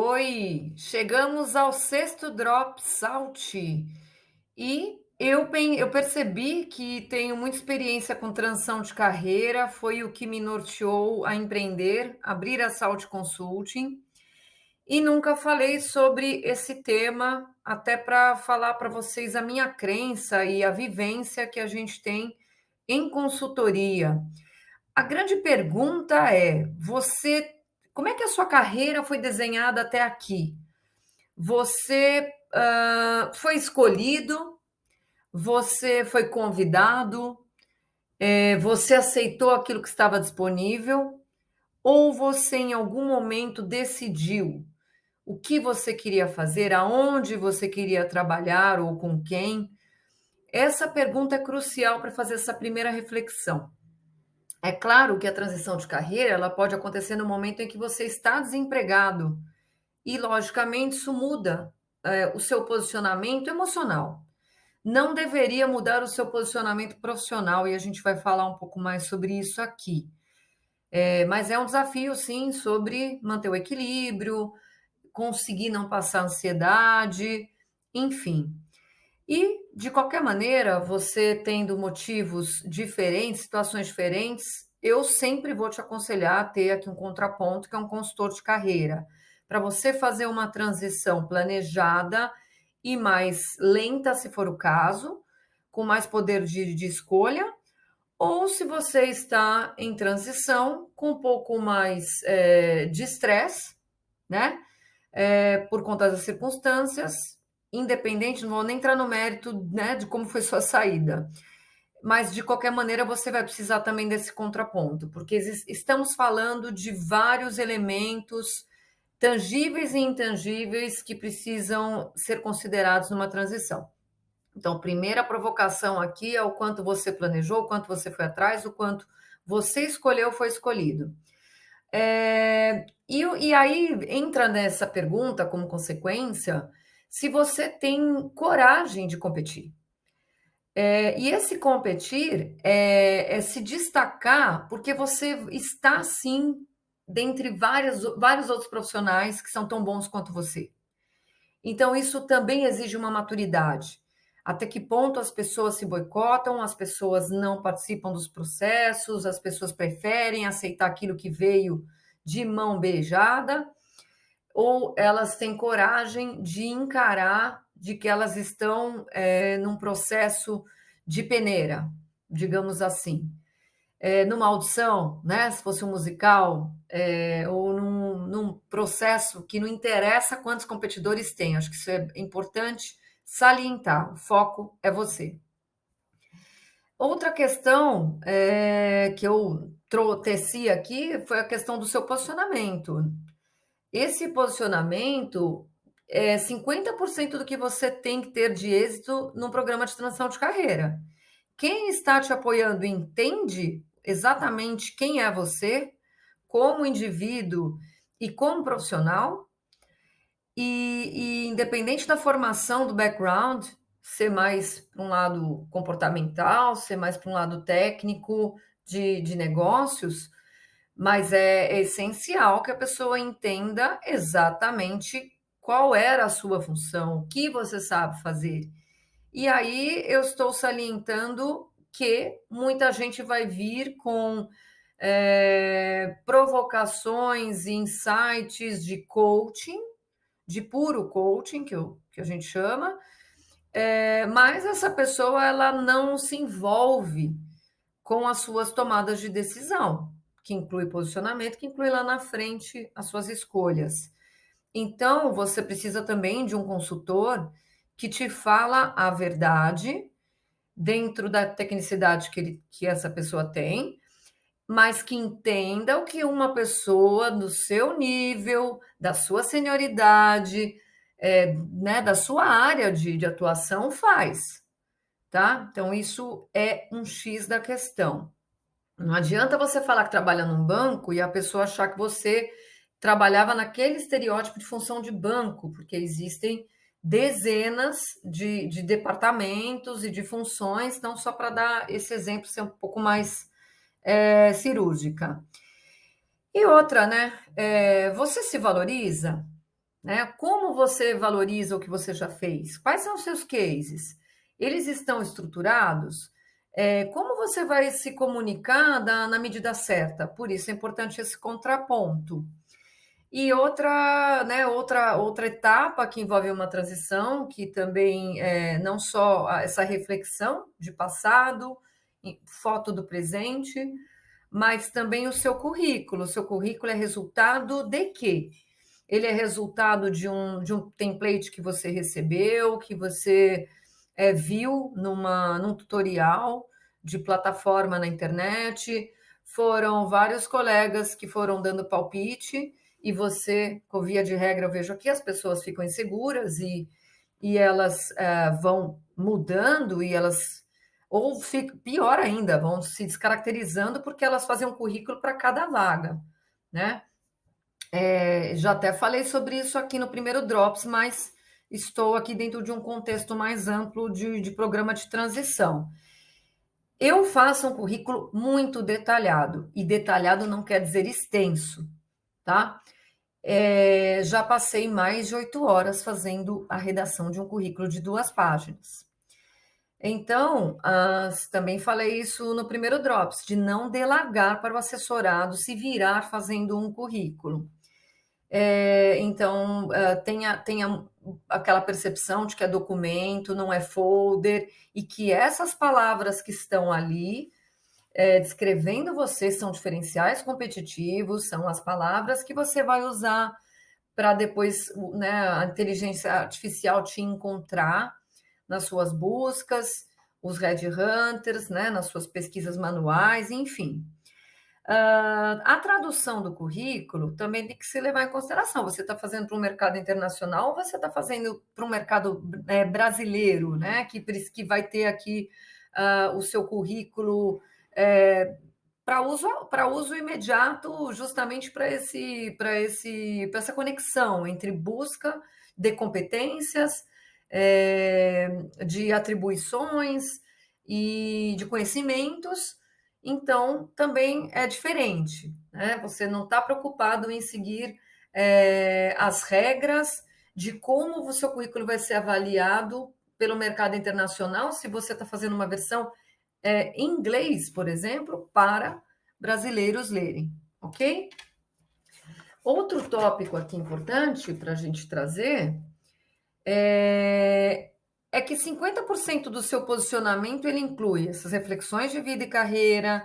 Oi, chegamos ao sexto drop Salty e eu percebi que tenho muita experiência com transição de carreira, foi o que me norteou a empreender, abrir a Salt Consulting e nunca falei sobre esse tema, até para falar para vocês a minha crença e a vivência que a gente tem em consultoria. A grande pergunta é: como é que a sua carreira foi desenhada até aqui? Você, foi escolhido? Você foi convidado? Você aceitou aquilo que estava disponível? Ou você, em algum momento, decidiu o que você queria fazer, aonde você queria trabalhar ou com quem? Essa pergunta é crucial para fazer essa primeira reflexão. É claro que a transição de carreira, ela pode acontecer no momento em que você está desempregado e, logicamente, isso muda, o seu posicionamento emocional. Não deveria mudar o seu posicionamento profissional e a gente vai falar um pouco mais sobre isso aqui. Mas é um desafio, sim, sobre manter o equilíbrio, conseguir não passar ansiedade, enfim. E, de qualquer maneira, você tendo motivos diferentes, situações diferentes, eu sempre vou te aconselhar a ter aqui um contraponto, que é um consultor de carreira, para você fazer uma transição planejada e mais lenta, se for o caso, com mais poder de escolha, ou se você está em transição, com um pouco mais de estresse, né? Por conta das circunstâncias, independente, não vou nem entrar no mérito, né, de como foi sua saída. Mas, de qualquer maneira, você vai precisar também desse contraponto, porque estamos falando de vários elementos tangíveis e intangíveis que precisam ser considerados numa transição. Então, primeira provocação aqui é o quanto você planejou, o quanto você foi atrás, o quanto você escolheu, foi escolhido. E aí entra nessa pergunta, como consequência, se você tem coragem de competir. E esse competir é se destacar, porque você está, sim, dentre vários outros profissionais que são tão bons quanto você. Então, isso também exige uma maturidade. Até que ponto as pessoas se boicotam, as pessoas não participam dos processos, as pessoas preferem aceitar aquilo que veio de mão beijada, ou elas têm coragem de encarar de que elas estão num processo de peneira, digamos assim. Numa audição, né, se fosse um musical, ou num processo que não interessa quantos competidores tem. Acho que isso é importante salientar. O foco é você. Outra questão que eu teci aqui foi a questão do seu posicionamento. Esse posicionamento é 50% do que você tem que ter de êxito num programa de transição de carreira. Quem está te apoiando entende exatamente quem é você, como indivíduo e como profissional, e independente da formação, do background, ser mais para um lado comportamental, ser mais para um lado técnico de negócios, mas é essencial que a pessoa entenda exatamente qual era a sua função, o que você sabe fazer. E aí eu estou salientando que muita gente vai vir com provocações e insights de coaching, de puro coaching, que a gente chama, mas essa pessoa ela não se envolve com as suas tomadas de decisão, que inclui posicionamento, que inclui lá na frente as suas escolhas. Então, você precisa também de um consultor que te fala a verdade dentro da tecnicidade que essa pessoa tem, mas que entenda o que uma pessoa do seu nível, da sua senioridade, né, da sua área de atuação faz, tá? Então, isso é um X da questão. Não adianta você falar que trabalha num banco e a pessoa achar que você trabalhava naquele estereótipo de função de banco, porque existem dezenas de departamentos e de funções, então só para dar esse exemplo, ser um pouco mais cirúrgica. E outra, né? Você se valoriza? né? Como você valoriza o que você já fez? Quais são os seus cases? Eles estão estruturados? Como você vai se comunicar na medida certa? Por isso é importante esse contraponto. E outra, né, outra etapa que envolve uma transição, que também não só essa reflexão de passado, foto do presente, mas também o seu currículo. O seu currículo é resultado de quê? Ele é resultado de um template que você recebeu, que você viu num tutorial de plataforma na internet. Foram vários colegas que foram dando palpite, e você, por via de regra, eu vejo aqui, as pessoas ficam inseguras e elas vão mudando e elas, ou pior ainda, vão se descaracterizando porque elas fazem um currículo para cada vaga, né? Já até falei sobre isso aqui no primeiro Drops, mas estou aqui dentro de um contexto mais amplo de programa de transição. Eu faço um currículo muito detalhado, e detalhado não quer dizer extenso, tá? Já passei mais de 8 horas fazendo a redação de um currículo de 2 páginas. Então, também falei isso no primeiro Drops, de não delegar para o assessorado se virar fazendo um currículo. Então, tenha aquela percepção de que é documento, não é folder, e que essas palavras que estão ali, descrevendo você, são diferenciais competitivos, são as palavras que você vai usar para depois, né, a inteligência artificial te encontrar nas suas buscas, os headhunters, né, nas suas pesquisas manuais, enfim. A tradução do currículo também tem que se levar em consideração. Você está fazendo para um mercado internacional ou você está fazendo para um mercado brasileiro, né? Que vai ter aqui o seu currículo para uso imediato, justamente para essa conexão entre busca de competências, de atribuições e de conhecimentos. Então, também é diferente, né? Você não está preocupado em seguir as regras de como o seu currículo vai ser avaliado pelo mercado internacional, se você está fazendo uma versão em inglês, por exemplo, para brasileiros lerem, ok? Outro tópico aqui importante para a gente trazer é que 50% do seu posicionamento ele inclui essas reflexões de vida e carreira,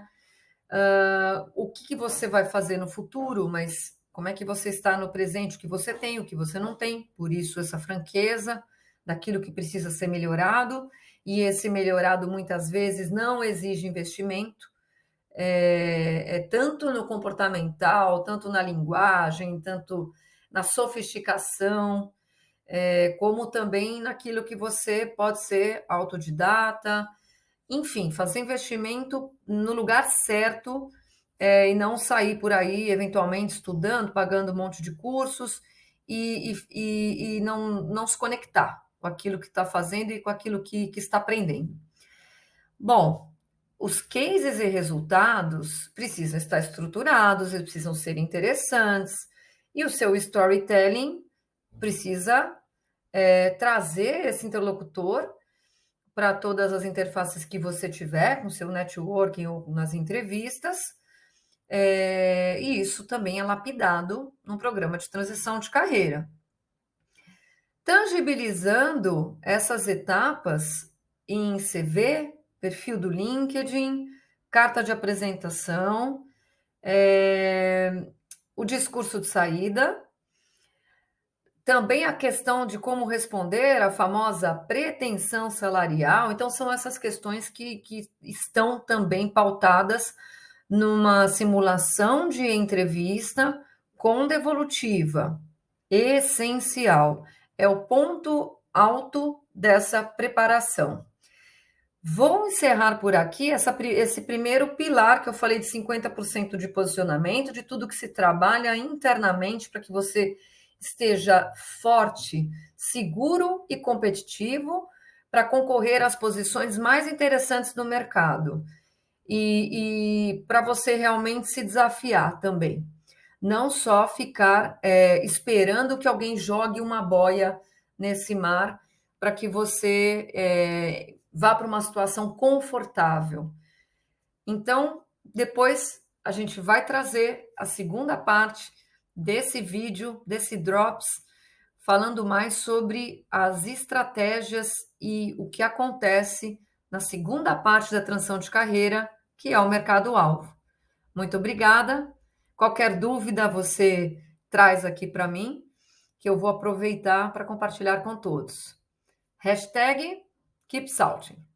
o que você vai fazer no futuro, mas como é que você está no presente, o que você tem, o que você não tem, por isso essa franqueza daquilo que precisa ser melhorado, e esse melhorado muitas vezes não exige investimento, tanto no comportamental, tanto na linguagem, tanto na sofisticação, como também naquilo que você pode ser autodidata, enfim, fazer investimento no lugar certo, e não sair por aí, eventualmente, estudando, pagando um monte de cursos e não se conectar com aquilo que está fazendo e com aquilo que está aprendendo. Bom, os cases e resultados precisam estar estruturados, eles precisam ser interessantes, e o seu storytelling precisa trazer esse interlocutor para todas as interfaces que você tiver, com seu networking ou nas entrevistas, e isso também é lapidado num programa de transição de carreira. Tangibilizando essas etapas em CV, perfil do LinkedIn, carta de apresentação, o discurso de saída, também a questão de como responder à famosa pretensão salarial. Então, são essas questões que estão também pautadas numa simulação de entrevista com devolutiva. Essencial. É o ponto alto dessa preparação. Vou encerrar por aqui esse primeiro pilar que eu falei de 50% de posicionamento, de tudo que se trabalha internamente para que você esteja forte, seguro e competitivo para concorrer às posições mais interessantes do mercado e para você realmente se desafiar também. não só ficar esperando que alguém jogue uma boia nesse mar para que você vá para uma situação confortável. Então, depois a gente vai trazer a segunda parte desse vídeo, desse Drops, falando mais sobre as estratégias e o que acontece na segunda parte da transição de carreira, que é o mercado-alvo. Muito obrigada. Qualquer dúvida você traz aqui para mim, que eu vou aproveitar para compartilhar com todos. Hashtag Keep Salting.